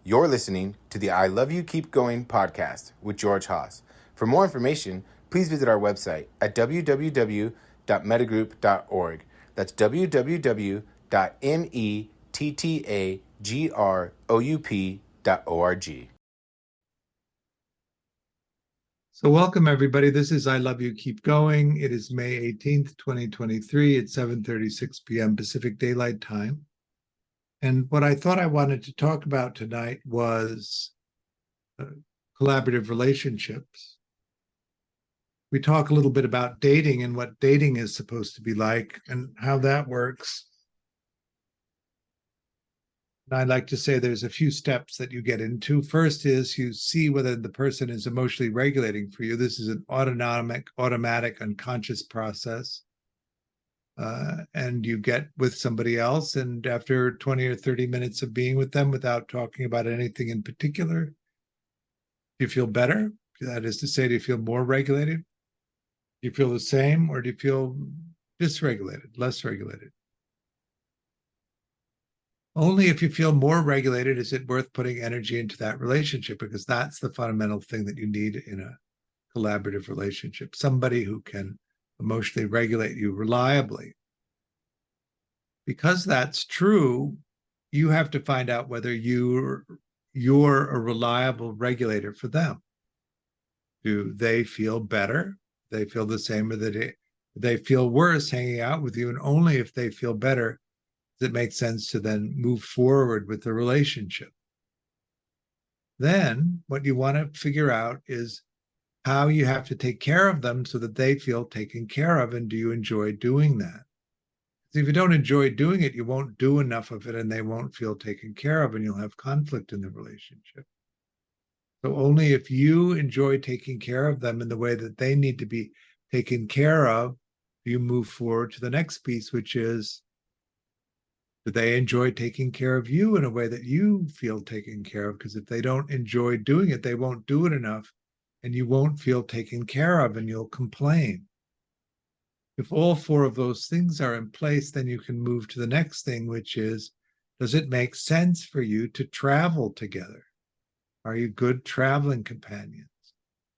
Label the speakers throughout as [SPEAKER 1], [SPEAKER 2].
[SPEAKER 1] You're listening to the I Love You Keep Going podcast with George Haas. For more information, please visit our website at www.mettagroup.org. That's www.mettagroup.org.
[SPEAKER 2] So welcome, everybody. This is I Love You Keep Going. It is May 18th, 2023 at 7:36 p.m. Pacific Daylight Time. And what I thought I wanted to talk about tonight was collaborative relationships. We talk a little bit about dating and what dating is supposed to be like and how that works. And I like to say there's a few steps that you get into. First is you see whether the person is emotionally regulating for you. This is an automatic, unconscious process. And you get with somebody else, and after 20 or 30 minutes of being with them without talking about anything in particular, do you feel better? That is to say, do you feel more regulated? Do you feel the same, or do you feel dysregulated, less regulated? Only if you feel more regulated is it worth putting energy into that relationship, because that's the fundamental thing that you need in a collaborative relationship. Somebody who can emotionally regulate you reliably. Because that's true, you have to find out whether you're a reliable regulator for them. Do they feel better? Do they feel the same, or do they feel worse hanging out with you? And only if they feel better does it make sense to then move forward with the relationship. Then what you want to figure out is how you have to take care of them so that they feel taken care of, and do you enjoy doing that? If you don't enjoy doing it, you won't do enough of it, and they won't feel taken care of, and you'll have conflict in the relationship. So only if you enjoy taking care of them in the way that they need to be taken care of, do you move forward to the next piece, which is, do they enjoy taking care of you in a way that you feel taken care of? Because if they don't enjoy doing it, they won't do it enough, and you won't feel taken care of, and you'll complain. If all four of those things are in place, then you can move to the next thing, which is, does it make sense for you to travel together? Are you good traveling companions?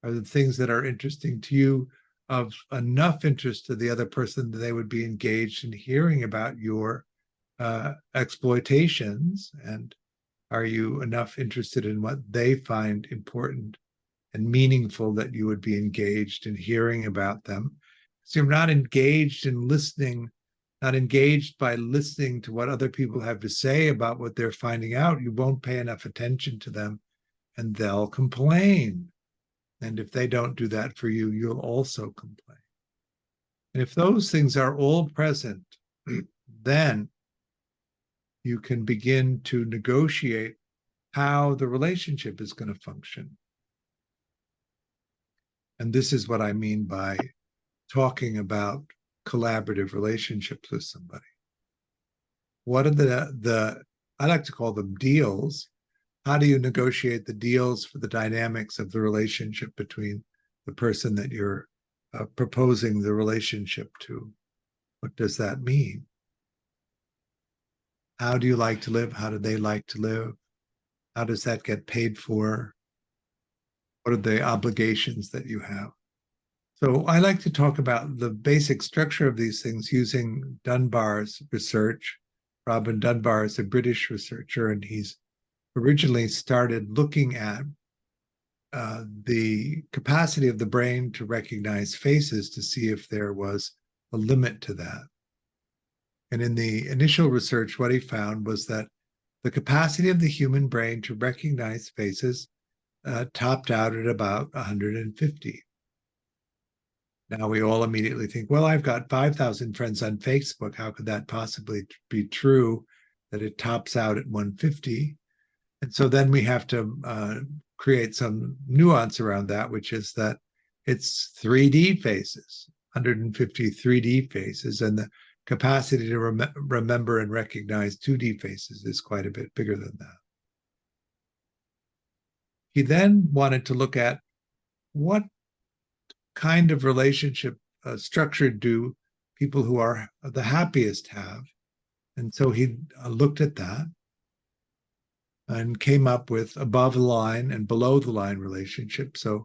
[SPEAKER 2] Are the things that are interesting to you of enough interest to the other person that they would be engaged in hearing about your exploitations? And are you enough interested in what they find important and meaningful that you would be engaged in hearing about them? So you're not engaged in listening, not engaged by listening to what other people have to say about what they're finding out. You won't pay enough attention to them, and they'll complain. And if they don't do that for you, you'll also complain. And if those things are all present, then you can begin to negotiate how the relationship is going to function. And this is what I mean by talking about collaborative relationships with somebody. What are the I like to call them deals. How do you negotiate the deals for the dynamics of the relationship between the person that you're proposing the relationship to? What does that mean? How do you like to live? How do they like to live? How does that get paid for? What are the obligations that you have? So I like to talk about the basic structure of these things using Dunbar's research. Robin Dunbar is a British researcher, and he's originally started looking at the capacity of the brain to recognize faces to see if there was a limit to that. And in the initial research, what he found was that the capacity of the human brain to recognize faces topped out at about 150. Now we all immediately think, well, I've got 5,000 friends on Facebook. How could that possibly be true that it tops out at 150? And so then we have to create some nuance around that, which is that it's 3D faces, 150 3D faces, and the capacity to remember and recognize 2D faces is quite a bit bigger than that. He then wanted to look at what kind of relationship structure do people who are the happiest have. And so he looked at that. and came up with above the line and below the line relationships. So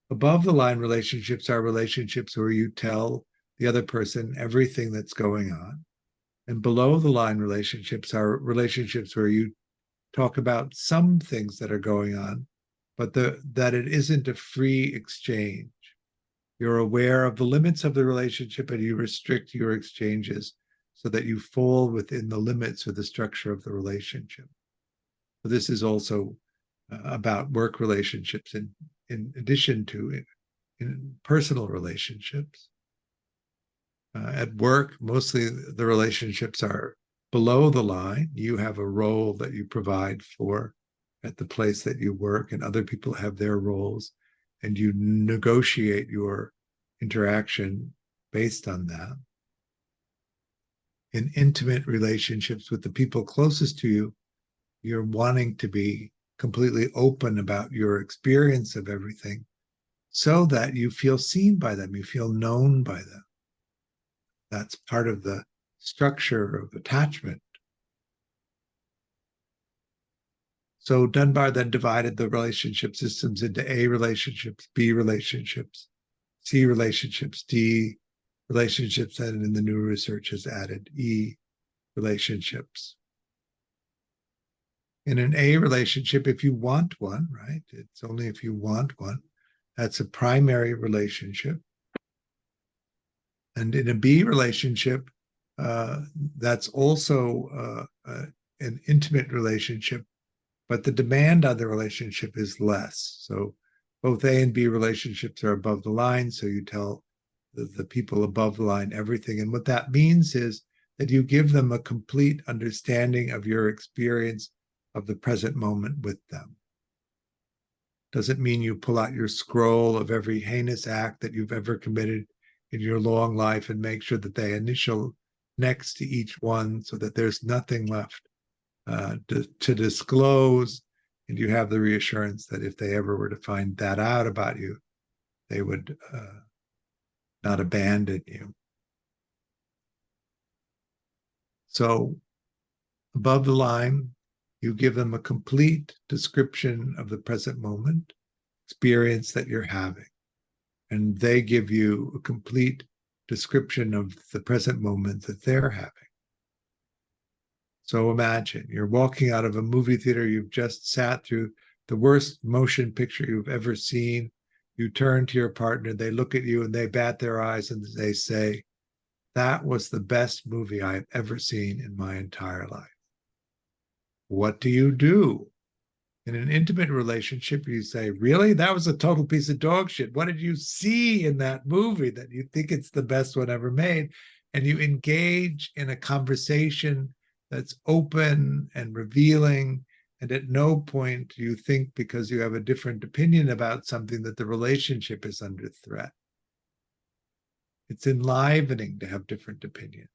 [SPEAKER 2] above the line relationships are relationships where you tell the other person everything that's going on. And below the line relationships are relationships where you talk about some things that are going on, but that it isn't a free exchange. You're aware of the limits of the relationship and you restrict your exchanges so that you fall within the limits or the structure of the relationship. So this is also about work relationships in addition to in personal relationships. At work, mostly the relationships are below the line. You have a role that you provide for at the place that you work, and other people have their roles, and you negotiate your interaction based on that. In intimate relationships with the people closest to you, you're wanting to be completely open about your experience of everything so that you feel seen by them, you feel known by them. That's part of the structure of attachment. So Dunbar then divided the relationship systems into A relationships, B relationships, C relationships, D relationships, and in the new research has added E relationships. In an A relationship, if you want one, right? It's only if you want one. That's a primary relationship. And in a B relationship, that's also an intimate relationship, but the demand on the relationship is less. So both A and B relationships are above the line. So you tell the people above the line everything. And what that means is that you give them a complete understanding of your experience of the present moment with them. Doesn't mean you pull out your scroll of every heinous act that you've ever committed in your long life and make sure that they initial next to each one so that there's nothing left to disclose. And you have the reassurance that if they ever were to find that out about you, they would not abandon you. So above the line, you give them a complete description of the present moment, experience that you're having. And they give you a complete description of the present moment that they're having. So imagine you're walking out of a movie theater, you've just sat through the worst motion picture you've ever seen. You turn to your partner, they look at you and they bat their eyes and they say, "That was the best movie I've ever seen in my entire life." What do you do? In an intimate relationship, you say, "Really? That was a total piece of dog shit. What did you see in that movie that you think it's the best one ever made?" And you engage in a conversation that's open and revealing. And at no point do you think, because you have a different opinion about something, that the relationship is under threat. It's enlivening to have different opinions.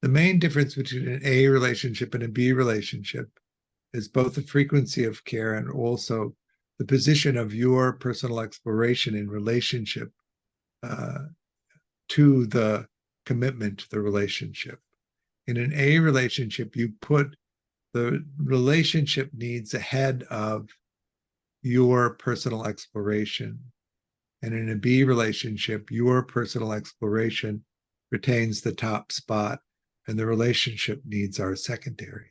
[SPEAKER 2] The main difference between an A relationship and a B relationship is both the frequency of care and also the position of your personal exploration in relationship to the commitment to the relationship. In an A relationship, you put the relationship needs ahead of your personal exploration. And in a B relationship, your personal exploration retains the top spot and the relationship needs are secondary.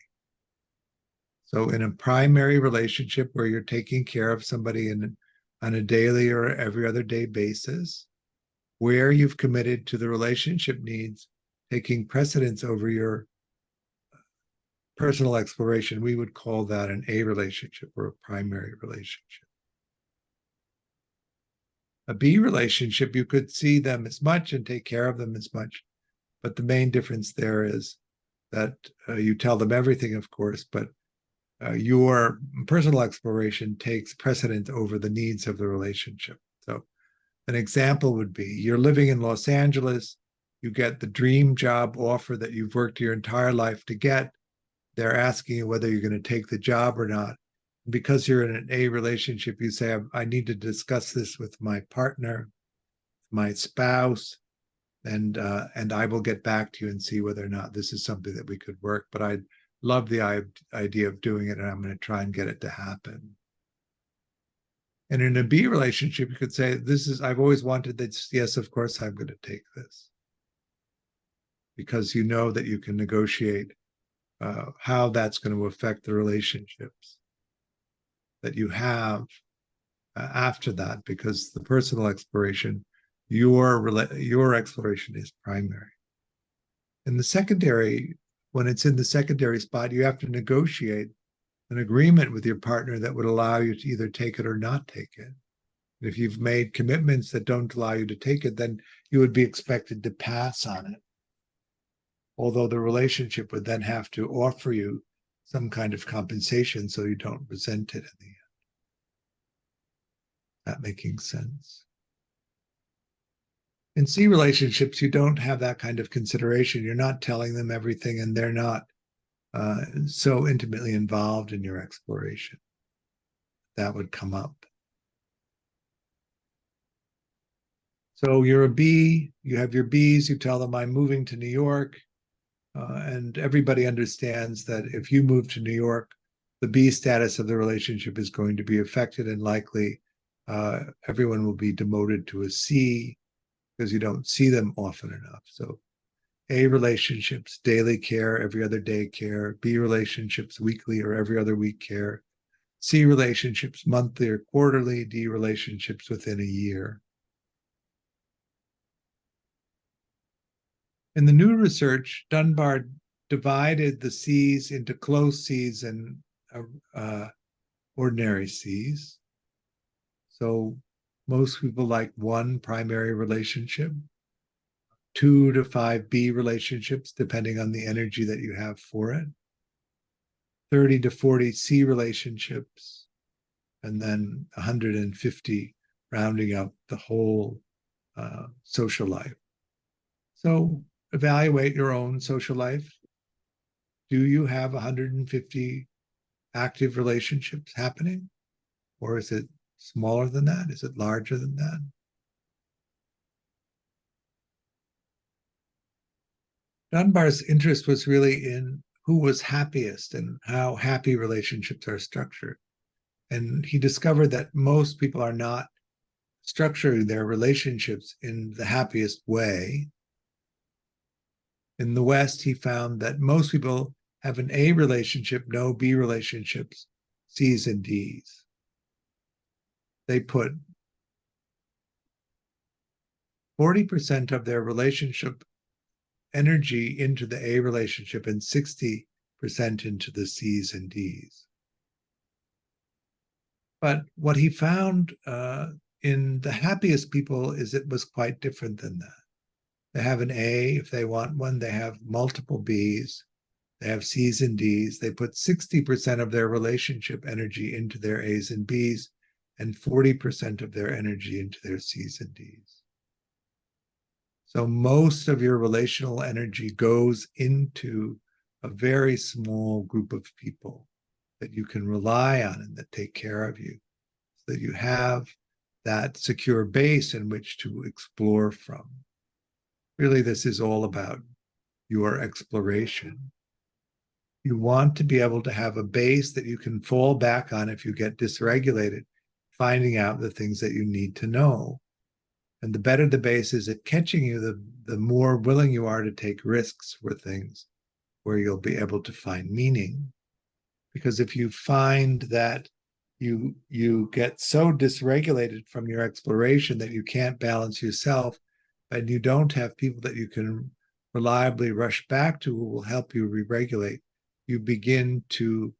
[SPEAKER 2] So in a primary relationship where you're taking care of somebody on a daily or every other day basis, where you've committed to the relationship needs taking precedence over your personal exploration, we would call that an A relationship or a primary relationship. A B relationship, you could see them as much and take care of them as much. But the main difference there is that you tell them everything, of course, but your personal exploration takes precedence over the needs of the relationship. So an example would be you're living in Los Angeles, you get the dream job offer that you've worked your entire life to get. They're asking you whether you're going to take the job or not. Because you're in an A relationship, you say, I need to discuss this with my partner, my spouse. and I will get back to you and see whether or not this is something that we could work. But I love the idea of doing it, and I'm going to try and get it to happen. And in a B relationship, you could say, this is, I've always wanted this. Yes, of course, I'm going to take this. Because you know that you can negotiate how that's going to affect the relationships that you have after that, because the personal exploration, your exploration is primary. In the secondary, when it's in the secondary spot, you have to negotiate an agreement with your partner that would allow you to either take it or not take it. If you've made commitments that don't allow you to take it, then you would be expected to pass on it. Although the relationship would then have to offer you some kind of compensation so you don't resent it in the end. That making sense? In C relationships, you don't have that kind of consideration. You're not telling them everything, and they're not so intimately involved in your exploration. That would come up. So you're a B, you have your Bs, you tell them I'm moving to New York, and everybody understands that if you move to New York, the B status of the relationship is going to be affected, and likely everyone will be demoted to a C because you don't see them often enough. So A relationships, daily care, every other day care. B relationships, weekly or every other week care. C relationships, monthly or quarterly. D relationships within a year. In the new research, Dunbar divided the Cs into close Cs and ordinary Cs. So most people like one primary relationship, 2 to 5 B relationships, depending on the energy that you have for it, 30 to 40 C relationships, and then 150 rounding up the whole social life. So evaluate your own social life. Do you have 150 active relationships happening? Or is it smaller than that? Is it larger than that? Dunbar's interest was really in who was happiest and how happy relationships are structured. And he discovered that most people are not structuring their relationships in the happiest way. In the West, he found that most people have an A relationship, no B relationships, C's and D's. They put 40% of their relationship energy into the A relationship and 60% into the C's and D's. But what he found in the happiest people is it was quite different than that. They have an A if they want one, they have multiple B's, they have C's and D's. They put 60% of their relationship energy into their A's and B's and 40% of their energy into their C's and D's. So most of your relational energy goes into a very small group of people that you can rely on and that take care of you, so that you have that secure base in which to explore from. Really, this is all about your exploration. You want to be able to have a base that you can fall back on if you get dysregulated, finding out the things that you need to know. And the better the base is at catching you, the more willing you are to take risks for things where you'll be able to find meaning. Because if you find that you get so dysregulated from your exploration that you can't balance yourself, and you don't have people that you can reliably rush back to who will help you re-regulate, you begin to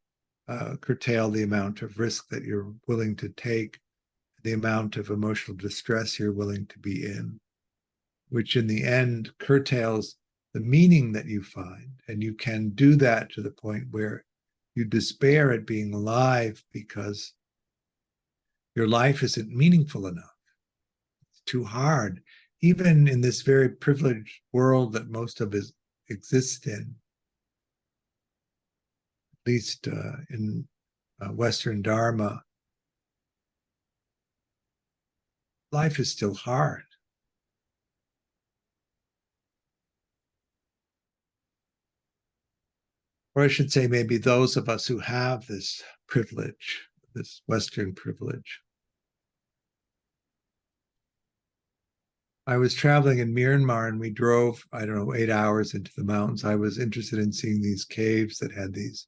[SPEAKER 2] curtail the amount of risk that you're willing to take, the amount of emotional distress you're willing to be in, which in the end curtails the meaning that you find. And you can do that to the point where you despair at being alive because your life isn't meaningful enough. It's too hard. Even in this very privileged world that most of us exist in, at least in Western Dharma, life is still hard. or I should say, maybe those of us who have this privilege, this Western privilege. I was traveling in Myanmar and we drove, I don't know, 8 hours into the mountains. I was interested in seeing these caves that had these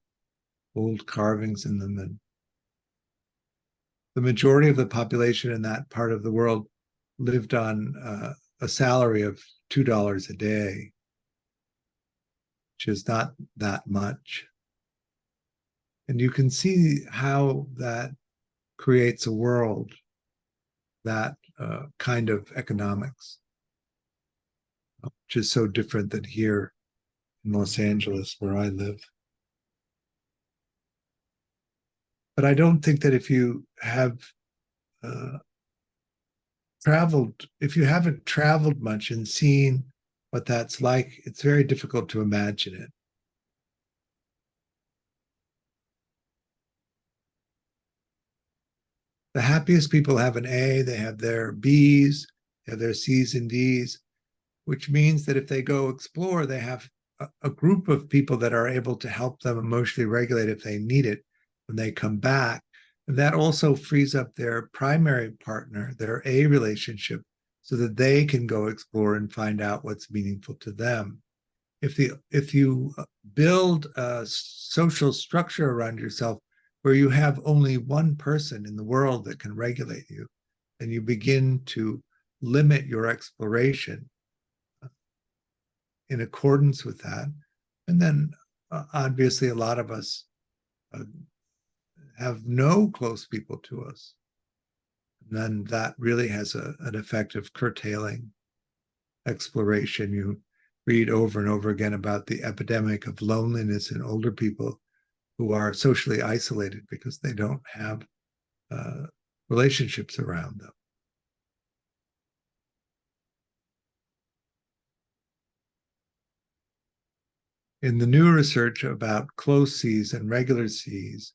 [SPEAKER 2] old carvings in them. And the majority of the population in that part of the world lived on a salary of $2 a day, which is not that much. And you can see how that creates a world, that kind of economics, which is so different than here in Los Angeles, where I live. But I don't think that if you have traveled, if you haven't traveled much and seen what that's like, it's very difficult to imagine it. The happiest people have an A, they have their Bs, they have their Cs and Ds, which means that if they go explore, they have a group of people that are able to help them emotionally regulate if they need it when they come back. And that also frees up their primary partner, their A relationship, so that they can go explore and find out what's meaningful to them. If you build a social structure around yourself where you have only one person in the world that can regulate you, then you begin to limit your exploration in accordance with that. And then obviously a lot of us have no close people to us. And then that really has an effect of curtailing exploration. You read over and over again about the epidemic of loneliness in older people who are socially isolated because they don't have relationships around them. In the new research about close Cs and regular Cs,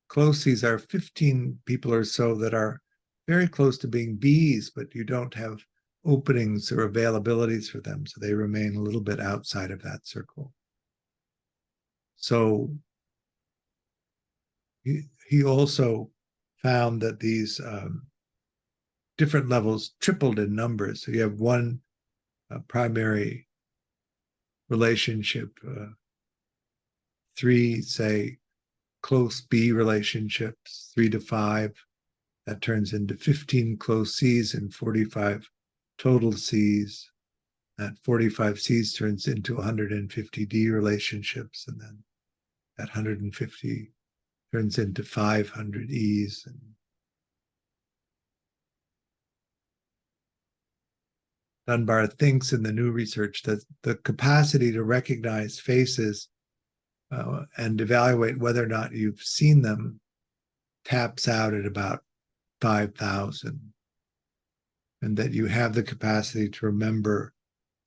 [SPEAKER 2] close Cs are 15 people or so that are very close to being Bs, but you don't have openings or availabilities for them, so they remain a little bit outside of that circle. So he also found that these different levels tripled in numbers. So you have one primary relationship, three, say, close B relationships, 3 to 5. That turns into 15 close Cs and 45 total Cs. That 45 Cs turns into 150 D relationships, and then that 150 turns into 500 Es. And Dunbar thinks in the new research that the capacity to recognize faces and evaluate whether or not you've seen them taps out at about 5,000, and that you have the capacity to remember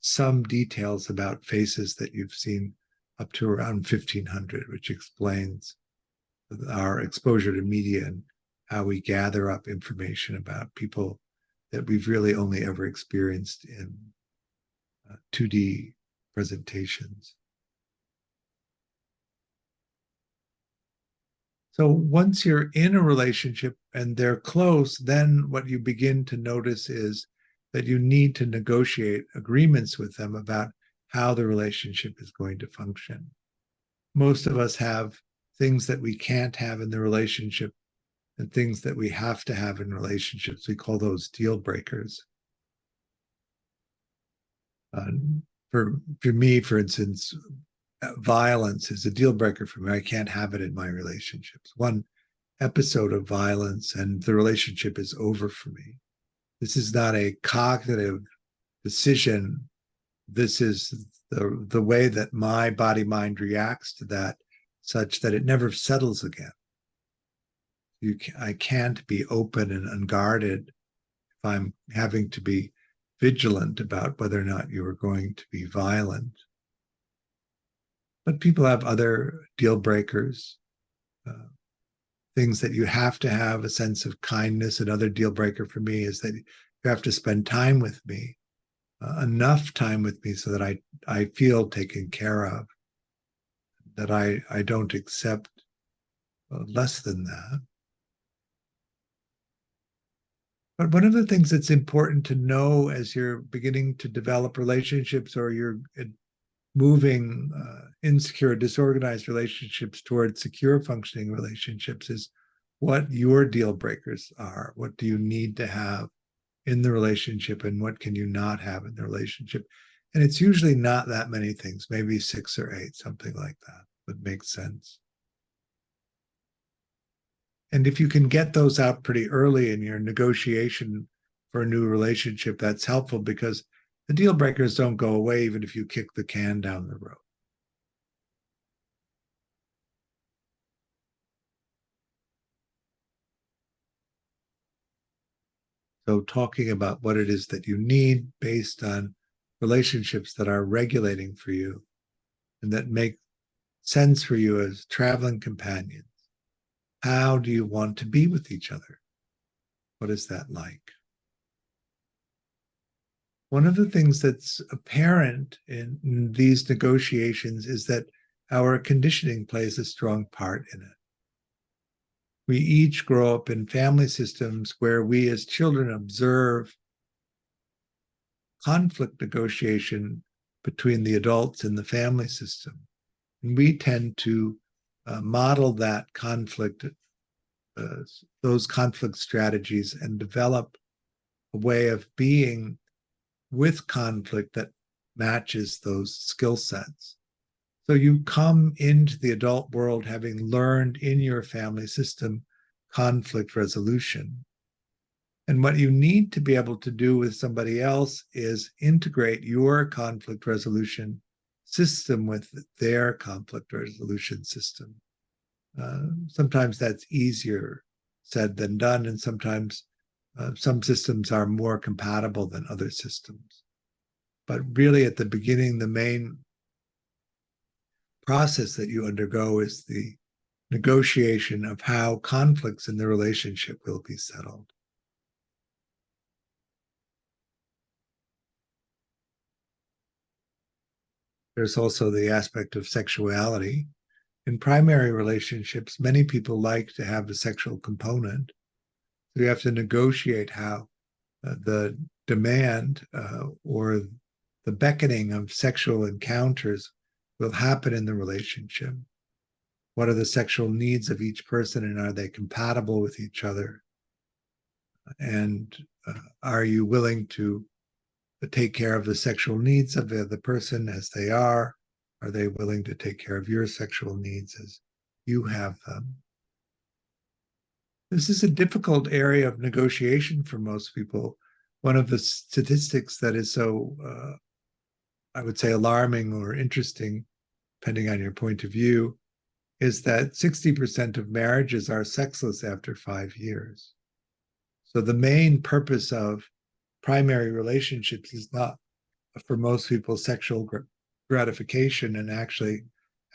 [SPEAKER 2] some details about faces that you've seen up to around 1,500, which explains our exposure to media and how we gather up information about people that we've really only ever experienced in 2D presentations. So once you're in a relationship and they're close, then what you begin to notice is that you need to negotiate agreements with them about how the relationship is going to function. Most of us have things that we can't have in the relationship and things that we have to have in relationships. We call those deal breakers. For me, for instance, violence is a deal breaker for me. I can't have it in my relationships. One episode of violence and the relationship is over for me. This is not a cognitive decision. This is the way that my body mind reacts to that, such that it never settles again. I can't be open and unguarded if I'm having to be vigilant about whether or not you are going to be violent. But people have other deal breakers, things that you have to have a sense of kindness. Another deal breaker for me is that you have to spend time with me, enough time with me so that I feel taken care of. that I don't accept less than that. But one of the things that's important to know as you're beginning to develop relationships, or you're moving insecure, disorganized relationships towards secure, functioning relationships, is what your deal breakers are. What do you need to have in the relationship, and what can you not have in the relationship? And it's usually not that many things, maybe 6 or 8, something like that, that makes sense. And if you can get those out pretty early in your negotiation for a new relationship, that's helpful, because the deal breakers don't go away even if you kick the can down the road. So talking about what it is that you need based on relationships that are regulating for you and that make sense for you as traveling companions. How do you want to be with each other? What is that like? One of the things that's apparent in these negotiations is that our conditioning plays a strong part in it. We each grow up in family systems where we as children observe conflict negotiation between the adults in the family system. And we tend to model that conflict, those conflict strategies, and develop a way of being with conflict that matches those skill sets. So you come into the adult world having learned in your family system conflict resolution. And what you need to be able to do with somebody else is integrate your conflict resolution system with their conflict resolution system. Sometimes that's easier said than done, and sometimes some systems are more compatible than other systems. But really, at the beginning, the main process that you undergo is the negotiation of how conflicts in the relationship will be settled. There's also the aspect of sexuality. In primary relationships, many people like to have a sexual component. So you have to negotiate how the demand or the beckoning of sexual encounters will happen in the relationship. What are the sexual needs of each person, and are they compatible with each other? And are you willing to take care of the sexual needs of the other person as they are? Are they willing to take care of your sexual needs as you have them? This is a difficult area of negotiation for most people. One of the statistics that is so, I would say, alarming or interesting, depending on your point of view, is that 60% of marriages are sexless after 5 years. So the main purpose of primary relationships is not, for most people, sexual gratification, and actually,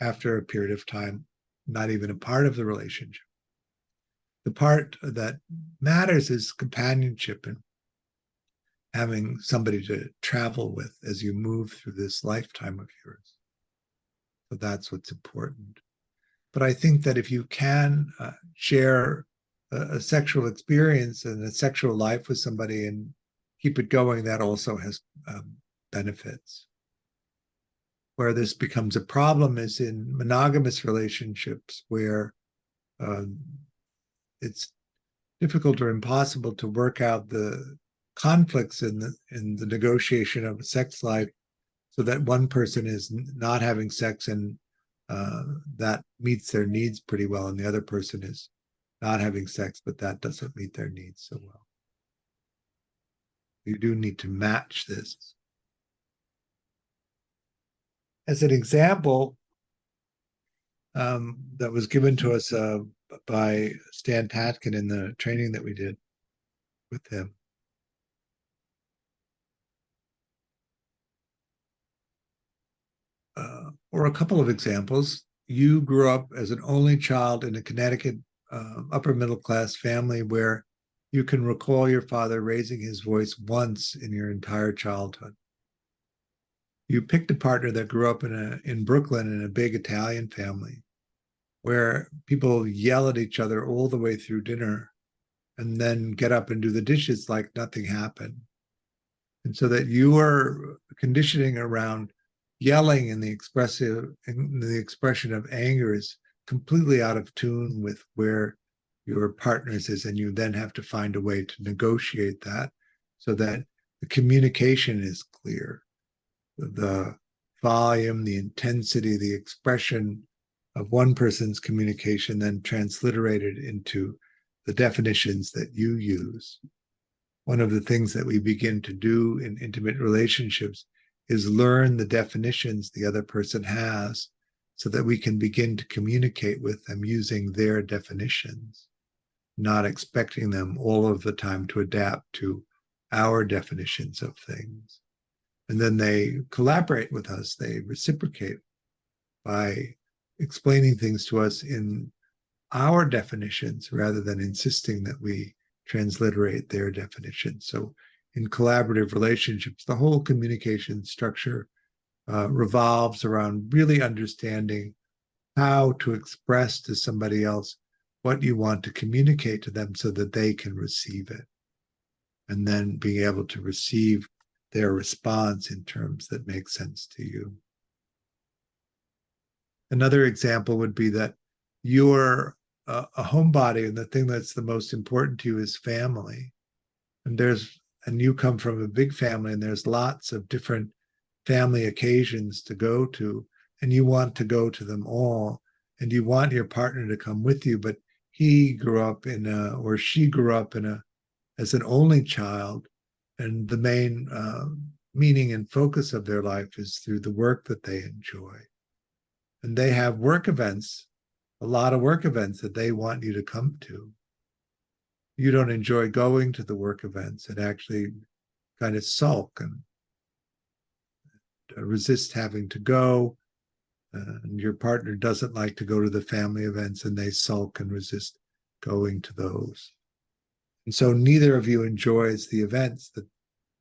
[SPEAKER 2] after a period of time, not even a part of the relationship. The part that matters is companionship and having somebody to travel with as you move through this lifetime of yours. So that's what's important. But I think that if you can share a sexual experience and a sexual life with somebody and keep it going, that also has benefits. Where this becomes a problem is in monogamous relationships, where it's difficult or impossible to work out the conflicts in the negotiation of a sex life, so that one person is not having sex and that meets their needs pretty well, and the other person is not having sex, but that doesn't meet their needs so well. You do need to match this. As an example that was given to us by Stan Tatkin in the training that we did with him, or a couple of examples. You grew up as an only child in a Connecticut upper middle class family where you can recall your father raising his voice once in your entire childhood. You picked a partner that grew up in Brooklyn in a big Italian family where people yell at each other all the way through dinner and then get up and do the dishes like nothing happened. And so that you are conditioning around yelling and the expression of anger is completely out of tune with where your partner's is, and you then have to find a way to negotiate that so that the communication is clear. The volume, the intensity, the expression of one person's communication then transliterated into the definitions that you use. One of the things that we begin to do in intimate relationships is learn the definitions the other person has so that we can begin to communicate with them using their definitions, not expecting them all of the time to adapt to our definitions of things. And then they collaborate with us, they reciprocate by explaining things to us in our definitions rather than insisting that we transliterate their definitions. So in collaborative relationships, the whole communication structure revolves around really understanding how to express to somebody else what you want to communicate to them so that they can receive it. And then being able to receive their response in terms that make sense to you. Another example would be that you're a homebody, and the thing that's the most important to you is family. And you come from a big family, and there's lots of different family occasions to go to, and you want to go to them all, and you want your partner to come with you, but he grew up or she grew up as an only child, and the main meaning and focus of their life is through the work that they enjoy. And they have work events, a lot of work events that they want you to come to. You don't enjoy going to the work events and actually kind of sulk and resist having to go. And your partner doesn't like to go to the family events and they sulk and resist going to those. And so neither of you enjoys the events that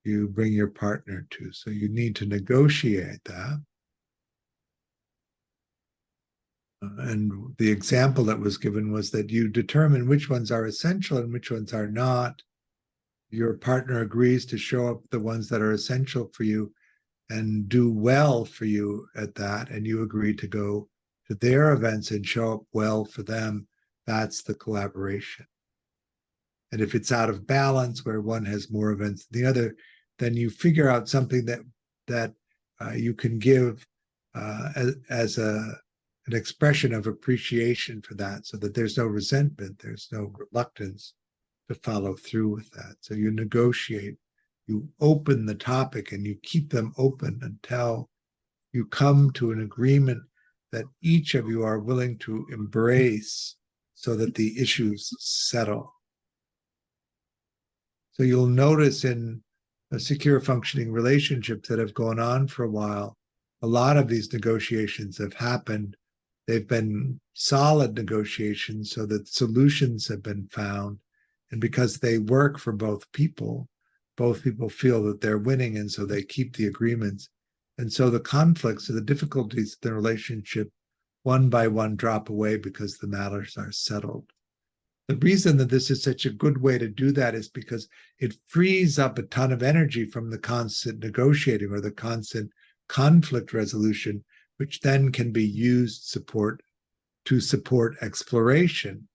[SPEAKER 2] you bring your partner to. So you need to negotiate that. And the example that was given was that you determine which ones are essential and which ones are not. Your partner agrees to show up the ones that are essential for you and do well for you at that, and you agree to go to their events and show up well for them. That's the collaboration. And if it's out of balance, where one has more events than the other, then you figure out something that you can give as an expression of appreciation for that, so that there's no resentment, there's no reluctance to follow through with that. So you negotiate, you open the topic, and you keep them open until you come to an agreement that each of you are willing to embrace so that the issues settle. So you'll notice in secure functioning relationships that have gone on for a while, a lot of these negotiations have happened. They've been solid negotiations so that solutions have been found. And because they work for both people feel that they're winning, and so they keep the agreements. And so the conflicts or the difficulties in the relationship, one by one, drop away because the matters are settled. The reason that this is such a good way to do that is because it frees up a ton of energy from the constant negotiating or the constant conflict resolution, which then can be used to support exploration.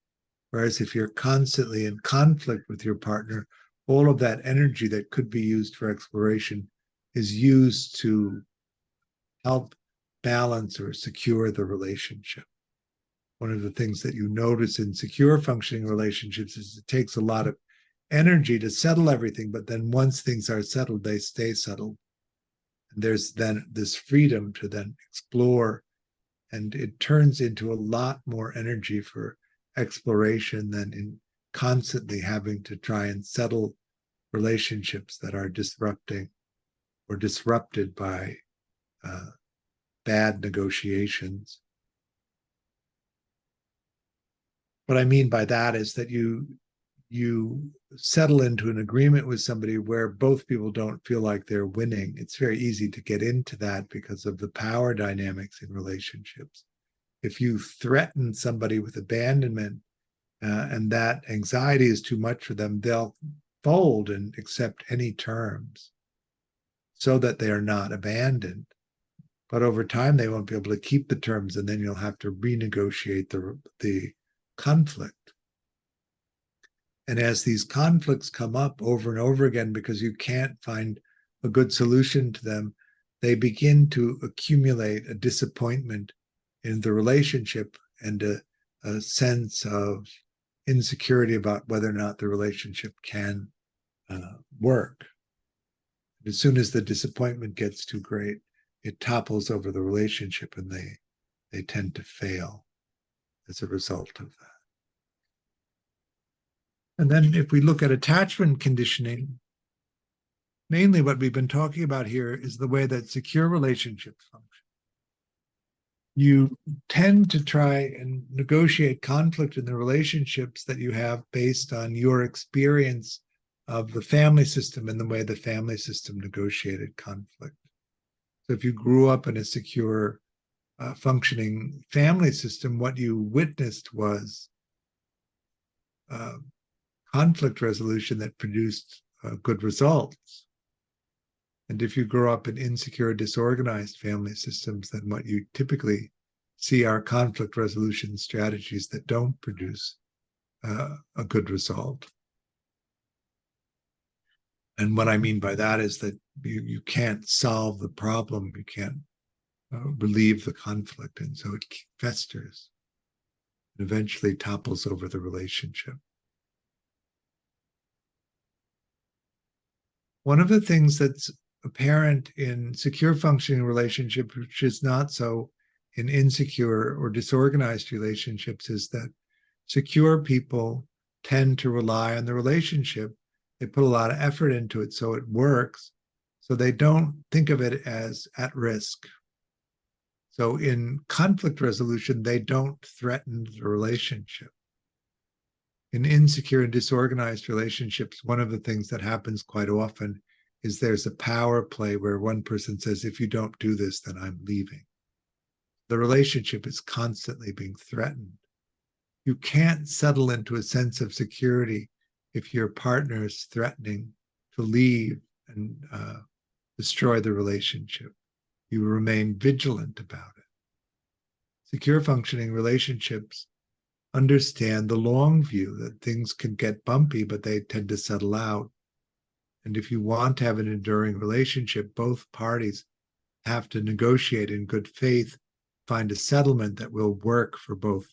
[SPEAKER 2] Whereas if you're constantly in conflict with your partner, all of that energy that could be used for exploration is used to help balance or secure the relationship. One of the things that you notice in secure functioning relationships is it takes a lot of energy to settle everything, but then once things are settled, they stay settled. And there's then this freedom to then explore, and it turns into a lot more energy for exploration than in constantly having to try and settle relationships that are disrupting or disrupted by bad negotiations. What I mean by that is that you you settle into an agreement with somebody where both people don't feel like they're winning, it's very easy to get into that because of the power dynamics in relationships. If you threaten somebody with abandonment and that anxiety is too much for them, they'll fold and accept any terms so that they are not abandoned. But over time, they won't be able to keep the terms, and then you'll have to renegotiate the conflict. And as these conflicts come up over and over again because you can't find a good solution to them, they begin to accumulate a disappointment in the relationship and a sense of insecurity about whether or not the relationship can work. As soon as the disappointment gets too great, it topples over the relationship and they tend to fail as a result of that. And then if we look at attachment conditioning, mainly what we've been talking about here is the way that secure relationships function. You tend to try and negotiate conflict in the relationships that you have based on your experience of the family system and the way the family system negotiated conflict. So if you grew up in a secure, functioning family system, what you witnessed was conflict resolution that produced good results. And if you grow up in insecure, disorganized family systems, then what you typically see are conflict resolution strategies that don't produce a good result. And what I mean by that is that you can't solve the problem, you can't relieve the conflict, and so it festers and eventually topples over the relationship. One of the things that's apparent in secure functioning relationships, which is not so in insecure or disorganized relationships, is that secure people tend to rely on the relationship. They put a lot of effort into it so it works. So they don't think of it as at risk. So in conflict resolution, they don't threaten the relationship. In insecure and disorganized relationships, one of the things that happens quite often is there's a power play where one person says, if you don't do this, then I'm leaving. The relationship is constantly being threatened. You can't settle into a sense of security if your partner is threatening to leave and destroy the relationship. You remain vigilant about it. Secure functioning relationships understand the long view that things can get bumpy, but they tend to settle out. And if you want to have an enduring relationship, both parties have to negotiate in good faith, find a settlement that will work for both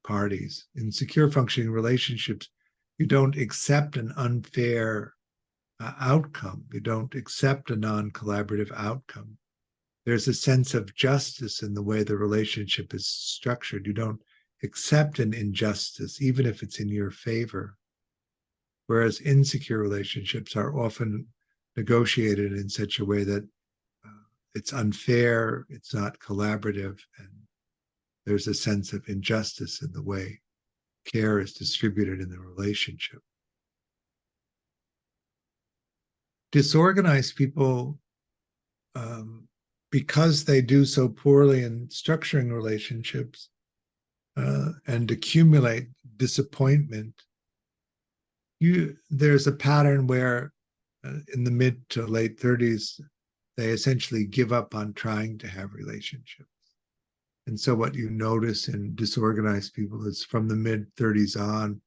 [SPEAKER 2] parties. In secure functioning relationships, you don't accept an unfair outcome. You don't accept a non-collaborative outcome. There's a sense of justice in the way the relationship is structured. You don't accept an injustice, even if it's in your favor. Whereas insecure relationships are often negotiated in such a way that it's unfair, it's not collaborative, and there's a sense of injustice in the way care is distributed in the relationship. Disorganized people, because they do so poorly in structuring relationships and accumulate disappointment, there's a pattern where in the mid to late 30s, they essentially give up on trying to have relationships. And so what you notice in disorganized people is from the mid 30s on,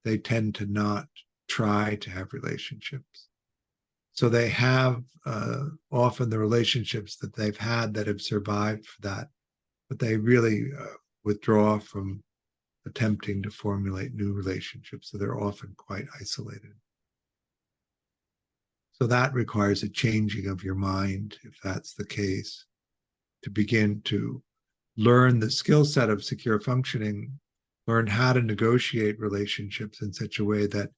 [SPEAKER 2] they tend to not try to have relationships. So they have often the relationships that they've had that have survived for that, but they really withdraw from attempting to formulate new relationships. So they're often quite isolated. So that requires a changing of your mind, if that's the case, to begin to learn the skill set of secure functioning, learn how to negotiate relationships in such a way that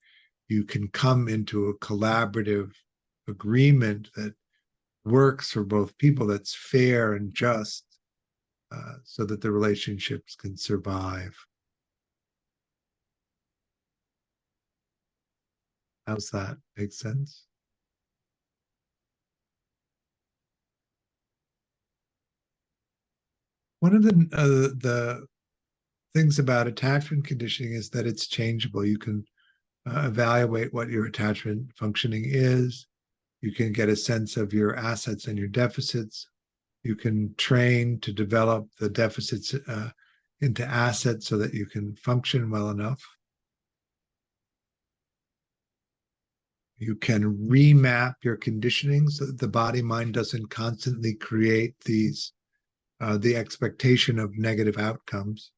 [SPEAKER 2] you can come into a collaborative agreement that works for both people, that's fair and just, so that the relationships can survive. How's that? Makes sense? One of the things about attachment conditioning is that it's changeable. You can evaluate what your attachment functioning is. You can get a sense of your assets and your deficits. You can train to develop the deficits into assets so that you can function well enough. You can remap your conditioning so that the body mind doesn't constantly create these the expectation of negative outcomes.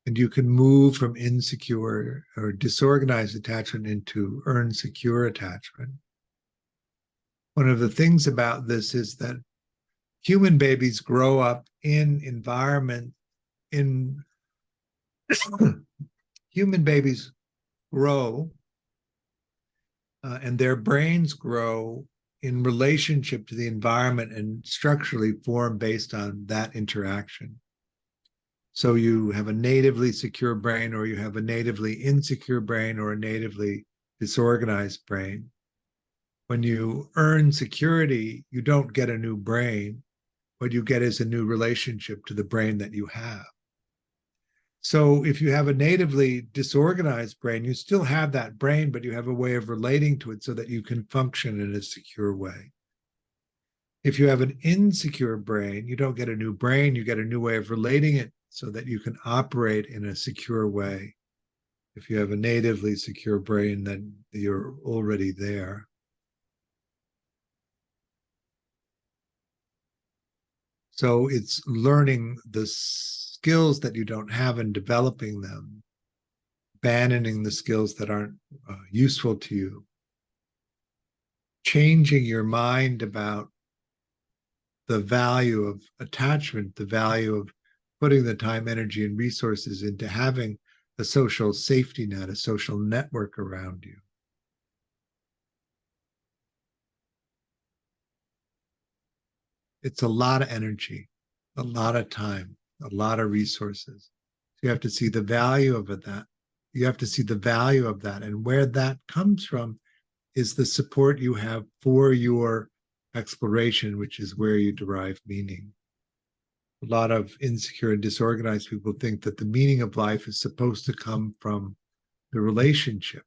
[SPEAKER 2] And you can move from insecure or disorganized attachment into earn secure attachment. One of the things about this is that human babies grow up in environment in human babies grow and their brains grow in relationship to the environment and structurally form based on that interaction. So you have a natively secure brain, or you have a natively insecure brain, or a natively disorganized brain. When you earn security, you don't get a new brain. What you get is a new relationship to the brain that you have. So if you have a natively disorganized brain, you still have that brain, but you have a way of relating to it so that you can function in a secure way. If you have an insecure brain, you don't get a new brain, you get a new way of relating it so that you can operate in a secure way. If you have a natively secure brain, then you're already there. So it's learning the skills that you don't have and developing them, abandoning the skills that aren't useful to you, changing your mind about the value of attachment, the value of putting the time, energy, and resources into having a social safety net, a social network around you. It's a lot of energy, a lot of time, a lot of resources. So you have to see the value of that. You have to see the value of that. And where that comes from is the support you have for your exploration, which is where you derive meaning. A lot of insecure and disorganized people think that the meaning of life is supposed to come from the relationship.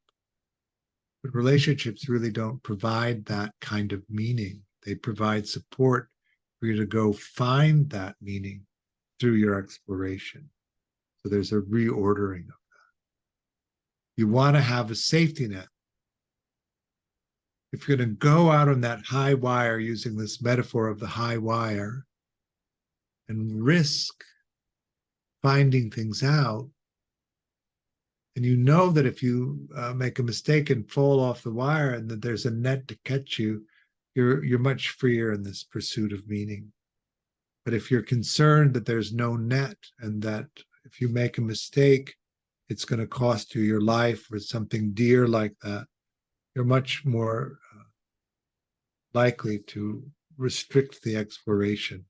[SPEAKER 2] But relationships really don't provide that kind of meaning. They provide support for you to go find that meaning through your exploration. So there's a reordering of that. You want to have a safety net. If you're going to go out on that high wire, using this metaphor of the high wire, and risk finding things out, and you know that if you make a mistake and fall off the wire and that there's a net to catch you, you're much freer in this pursuit of meaning. But if you're concerned that there's no net and that if you make a mistake, it's going to cost you your life or something dear like that, you're much more likely to restrict the exploration.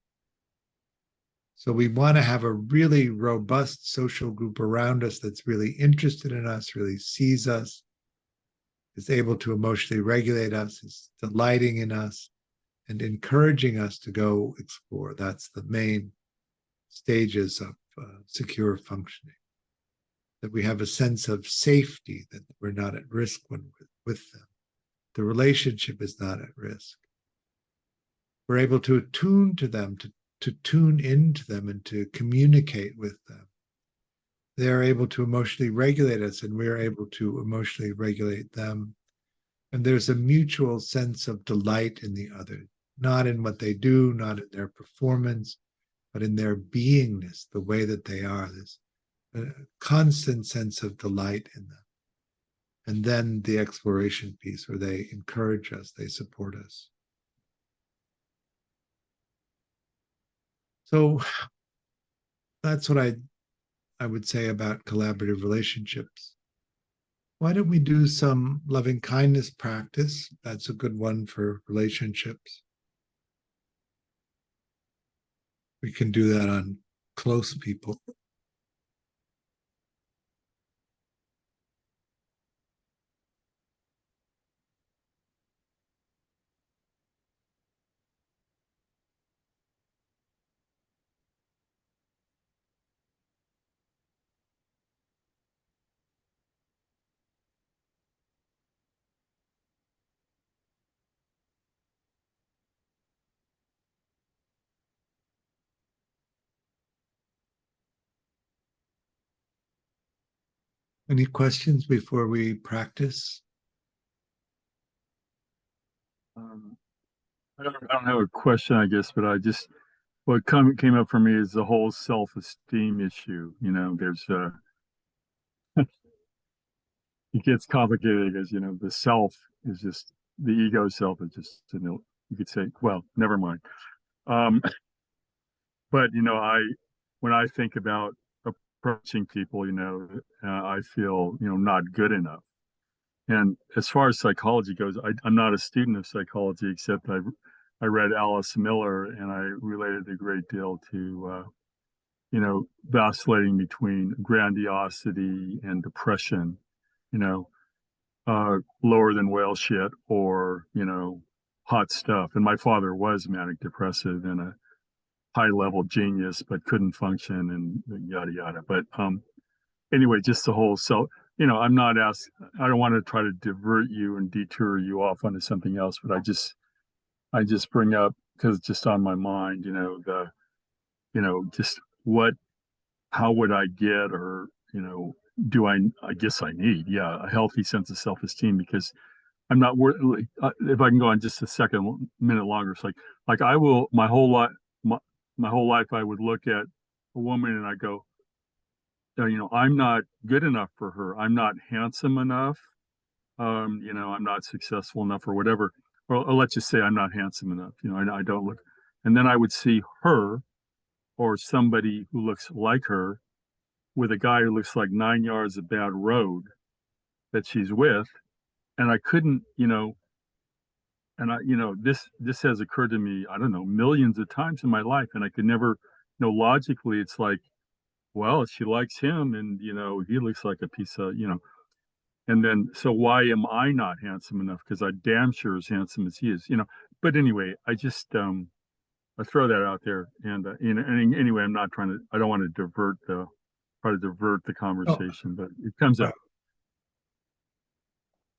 [SPEAKER 2] So we want to have a really robust social group around us that's really interested in us, really sees us, is able to emotionally regulate us, is delighting in us, and encouraging us to go explore. That's the main stages of secure functioning. That we have a sense of safety, that we're not at risk when we're with them. The relationship is not at risk. We're able to attune to them, to tune into them and to communicate with them. They're able to emotionally regulate us and we're able to emotionally regulate them. And there's a mutual sense of delight in the other, not in what they do, not in their performance, but in their beingness, the way that they are. There's a constant sense of delight in them. And then the exploration piece where they encourage us, they support us. So that's what I would say about collaborative relationships. Why don't we do some loving kindness practice? That's a good one for relationships. We can do that on close people. Any questions before we practice?
[SPEAKER 3] Um, I don't have a question, I guess, but what came up for me is the whole self-esteem issue. There's it gets complicated because the self is just the ego self is just you could say, well, never mind. Um, but when I think about approaching people, I feel not good enough. And as far as psychology goes, I'm not a student of psychology, except I read Alice Miller, and I related a great deal to vacillating between grandiosity and depression, you know, lower than whale shit or hot stuff. And my father was manic depressive and a high level genius, but couldn't function and yada yada. But anyway, just the whole I'm not asked. I don't want to try to divert you and detour you off onto something else, but I just bring up because it's just on my mind. Just how would I get, or do I guess I need, a healthy sense of self esteem, because I'm not worth. If I can go on just a second minute longer, it's like I will my whole life I would look at a woman and I go, I'm not good enough for her. I'm not handsome enough. I'm not successful enough or whatever. Or let's just say I'm not handsome enough. I don't look. And then I would see her or somebody who looks like her with a guy who looks like 9 yards of bad road that she's with. And I couldn't, and this has occurred to me, I don't know, millions of times in my life. And I could never, logically, it's like, well, she likes him and, he looks like a piece of, and then, so why am I not handsome enough? Because I damn sure as handsome as he is. But anyway, I throw that out there. And anyway, I don't want to try to divert the
[SPEAKER 2] Oh,
[SPEAKER 3] conversation, but it comes
[SPEAKER 2] right.
[SPEAKER 3] up.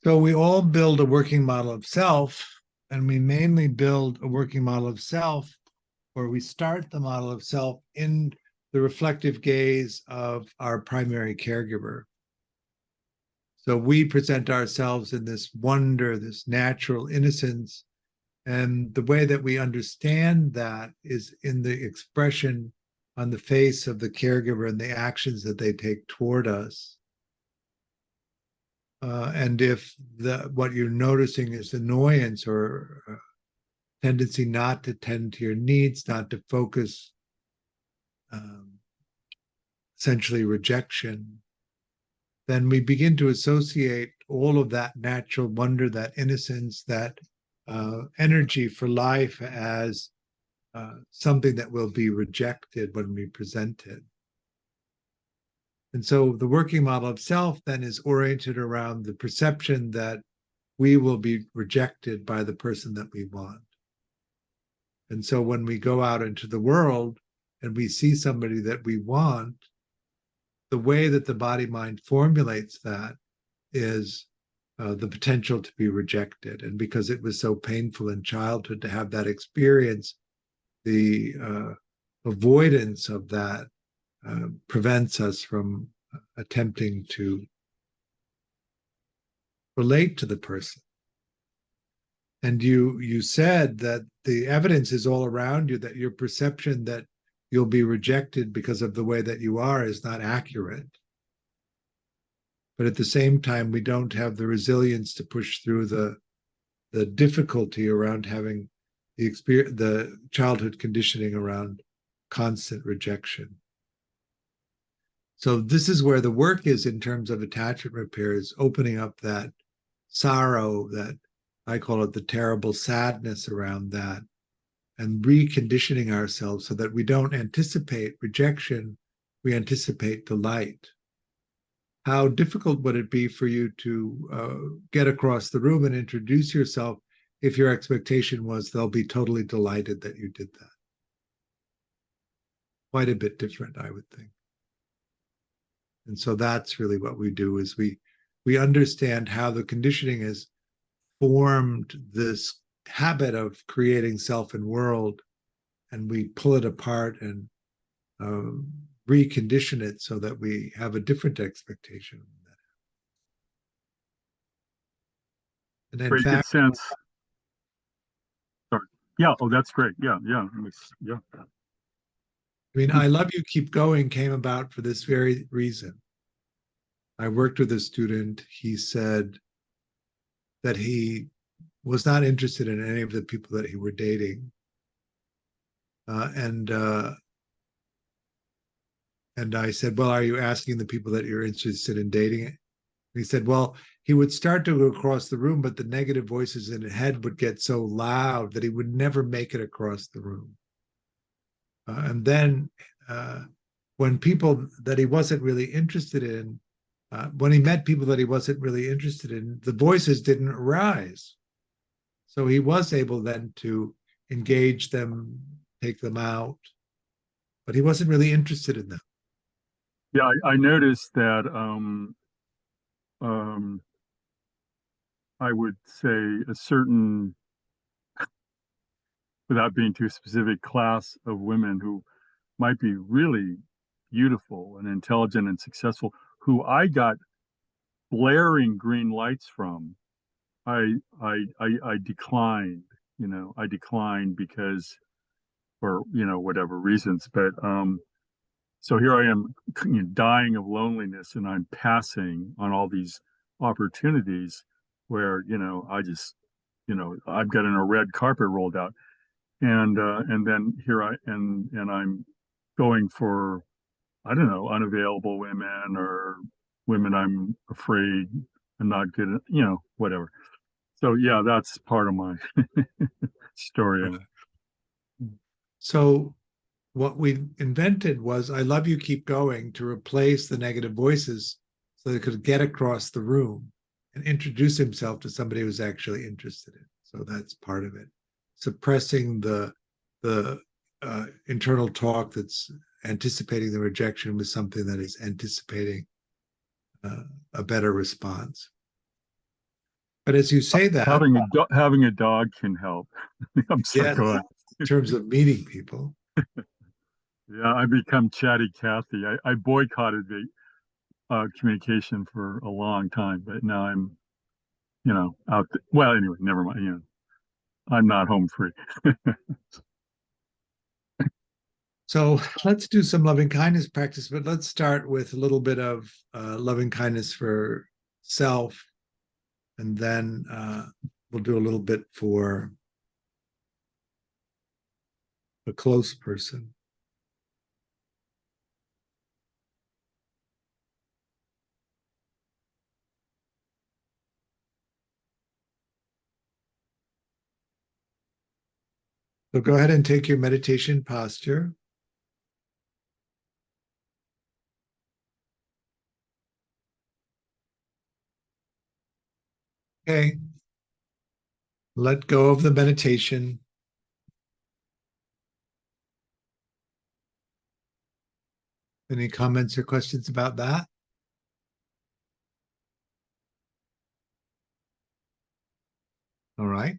[SPEAKER 2] So we all build a working model of self, and we mainly build a working model of self, or we start the model of self in the reflective gaze of our primary caregiver. So we present ourselves in this wonder, this natural innocence. And the way that we understand that is in the expression on the face of the caregiver and the actions that they take toward us. And if what you're noticing is annoyance or tendency not to tend to your needs, not to focus, essentially rejection, then we begin to associate all of that natural wonder, that innocence, that energy for life as something that will be rejected when we present it. And so the working model of self then is oriented around the perception that we will be rejected by the person that we want. And so when we go out into the world and we see somebody that we want, the way that the body mind formulates that is the potential to be rejected. And because it was so painful in childhood to have that experience, the avoidance of that prevents us from attempting to relate to the person. And you said that the evidence is all around you, that your perception that you'll be rejected because of the way that you are is not accurate. But at the same time, we don't have the resilience to push through the difficulty around having the childhood conditioning around constant rejection. So this is where the work is in terms of attachment repair, is opening up that sorrow, that I call it the terrible sadness around that, and reconditioning ourselves so that we don't anticipate rejection, we anticipate delight. How difficult would it be for you to get across the room and introduce yourself if your expectation was they'll be totally delighted that you did that? Quite a bit different, I would think. And so that's really what we do, is we understand how the conditioning has formed this habit of creating self and world, and we pull it apart and recondition it so that we have a different expectation when that And in
[SPEAKER 3] Great, good
[SPEAKER 2] fact,
[SPEAKER 3] sense. Sorry. Yeah. Oh, that's great. Yeah. Yeah. Yeah.
[SPEAKER 2] I mean, I Love You Keep Going came about for this very reason. I worked with a student. He said that he was not interested in any of the people that he were dating. And I said, well, are you asking the people that you're interested in dating? And he said, well, he would start to go across the room, but the negative voices in his head would get so loud that he would never make it across the room. And then when people that he wasn't really interested in, when he met people that he wasn't really interested in, the voices didn't arise. So he was able then to engage them, take them out, but he wasn't really interested in them.
[SPEAKER 3] Yeah. I noticed that um, I would say a certain, without being too specific, class of women who might be really beautiful and intelligent and successful, who I got blaring green lights from. I declined. I declined because, for whatever reasons. But so here I am, dying of loneliness, and I'm passing on all these opportunities where I just I've got a red carpet rolled out, and then here and I'm going for, I don't know, unavailable women or women I'm afraid I'm not good at, whatever. So yeah, that's part of my story.
[SPEAKER 2] So what we invented was I Love You Keep Going to replace the negative voices so they could get across the room and introduce himself to somebody who's actually interested in. So that's part of it. Suppressing the internal talk that's anticipating the rejection with something that is anticipating a better response. But as you say that,
[SPEAKER 3] Having a dog can help. I'm sorry,
[SPEAKER 2] yes,
[SPEAKER 3] go on.
[SPEAKER 2] in terms of meeting people,
[SPEAKER 3] Yeah, I become chatty Cathy. I boycotted the communication for a long time, but now I'm, out. Well, anyway, never mind. I'm not home free.
[SPEAKER 2] so let's do some loving kindness practice, but let's start with a little bit of loving kindness for self, and then we'll do a little bit for a close person. So go ahead and take your meditation posture. Okay. Let go of the meditation. Any comments or questions about that? All right.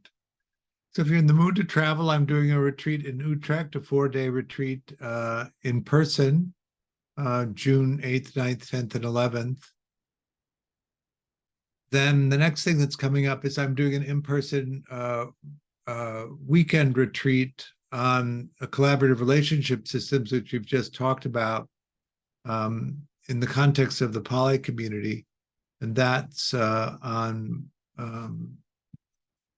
[SPEAKER 2] So if you're in the mood to travel, I'm doing a retreat in Utrecht, a 4-day retreat in person, June 8th, 9th, 10th, and 11th. Then the next thing that's coming up is I'm doing an in-person weekend retreat on a collaborative relationship systems, which we've just talked about in the context of the poly community. And that's on,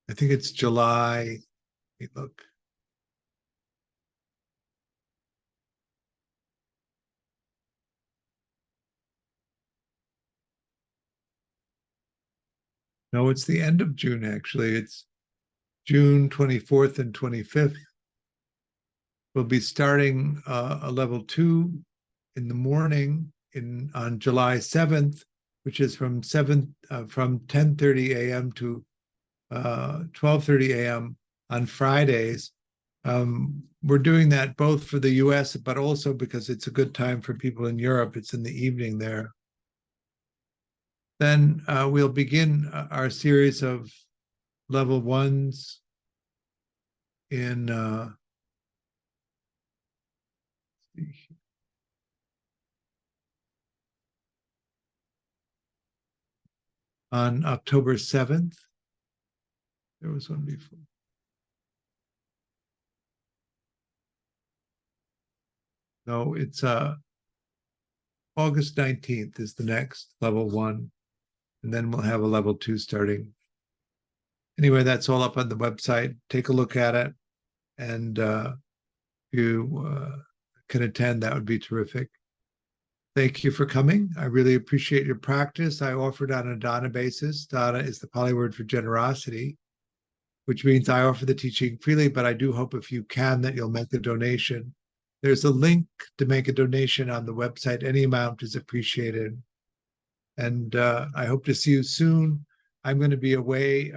[SPEAKER 2] I think it's July. Let me look. No, it's the end of June, actually. It's June 24th and 25th. We'll be starting a level 2 in the morning on July 7th, which is from 10:30 a.m. to 12:30 a.m. on Fridays. We're doing that both for the US, but also because it's a good time for people in Europe. It's in the evening there. Then we'll begin our series of level 1s in on October 7th. There was one before. No, it's August 19th is the next level 1, and then we'll have a level 2 starting. Anyway, that's all up on the website. Take a look at it, and if you can attend, that would be terrific. Thank you for coming. I really appreciate your practice. I offered on a dana basis. Dana is the Pali word for generosity, which means I offer the teaching freely, but I do hope if you can that you'll make a donation. There's a link to make a donation on the website. Any amount is appreciated. And I hope to see you soon. I'm going to be away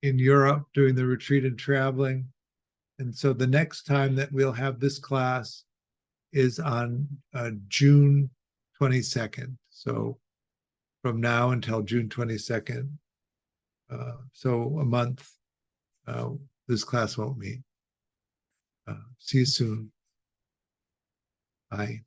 [SPEAKER 2] in Europe doing the retreat and traveling. And so the next time that we'll have this class is on June 22nd. So from now until June 22nd. So a month, this class won't meet. See you soon. Bye.